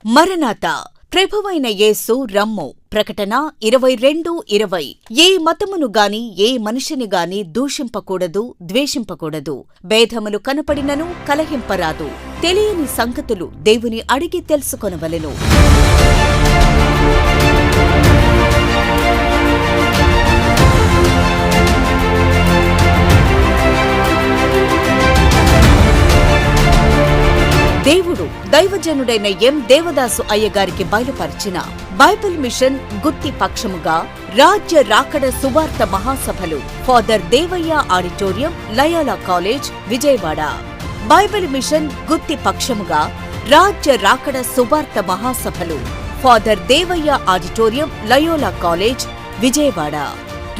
మరణాత ప్రభువైన యేసు రమ్ము. ప్రకటన 22:20. ఏ మతమును గాని ఏ మనిషిని గాని దూషింపకూడదు, ద్వేషింపకూడదు. భేదములు కనపడినను కలహింపరాదు. తెలియని సంగతులు దేవుని అడిగి తెలుసుకొనవలెను. దేవుడు దైవజనుడైన ఎం. దేవదాసు అయ్యగారికి బయలుపరిచిన బైబిల్ మిషన్ గుత్తి పక్షముగా రాజ్య రాకడ సువార్త మహాసభలు father Devaiah auditorium, Loyola college, Vijayawada. Bible mission Gutti పక్షముగా రాజ్య రాకడ సువార్త మహాసభలు father Devaiah auditorium, Loyola college, Vijayawada.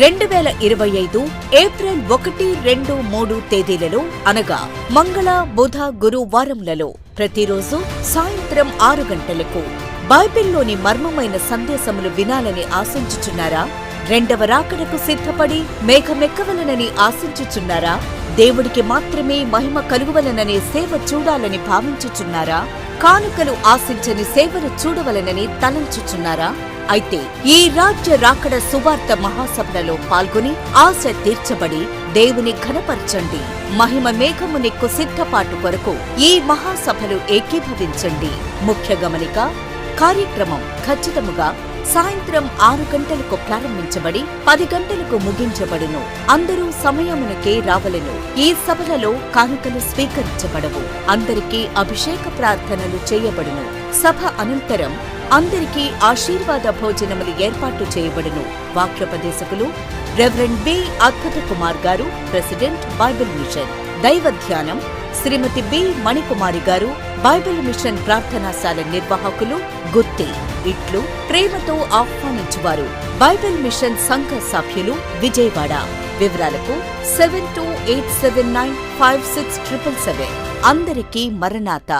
2025 April 1, 2, 3 తేదీలలో అనగా మంగళ, బుధ, గురు వారములలో ప్రతిరోజు సాయంత్రం 6 గంటలకు బైబిల్లోని మర్మమైన సందేశములు వినాలని ఆశించుచున్నారా? రెండవ రాకడకు సిద్ధపడి మేఘమెక్కవలనని ఆశించుచున్నారా? దేవుడికి మాత్రమే మహిమ కలుగువలననే సేవ చూడాలని భావించుచున్నారా? కానుకలు ఆశించని సేవను చూడవలనని తలంచుచున్నారా? అయితే ఈ రాజ్య రాకడ సువార్త మహాసభలలో పాల్గొని ఆశ తీర్చబడి దేవుని ఘనపరచండి. మహిమ మేఘమునెక్కు సిద్ధపాటు కొరకు ఈ మహాసభలు ఏకీభవించండి. ముఖ్య గమనిక: కార్యక్రమం ఖచ్చితముగా సాయంత్రం 6 గంటలకు ప్రారంభించబడి 10 గంటలకు ముగించబడును. అందరూ సమయమునకే రావలెను. ఈ సభలలో కానుకలు స్వీకరించబడవు. అందరికీ అభిషేక ప్రార్థనలు చేయబడును. సభ అనంతరం అందరికీ ఆశీర్వాద భోజనములు ఏర్పాటు చేయబడును. వాక్యోపదేశకులు రెవరెండ్ బి. అద్భుత కుమార్ గారు, ప్రెసిడెంట్, బైబిల్ మిషన్. దైవ ధ్యానం శ్రీమతి బి. మణికుమారి గారు, బైబిల్ మిషన్ ప్రార్థనాశాల నిర్వాహకులు, గుత్తి. ఇట్లు ప్రేమతో ఆహ్వానించువారు బైబిల్ మిషన్ సంఘ సభ్యులు, విజయవాడ. వివరాలకు 7287956777. అందరికీ మరణాత.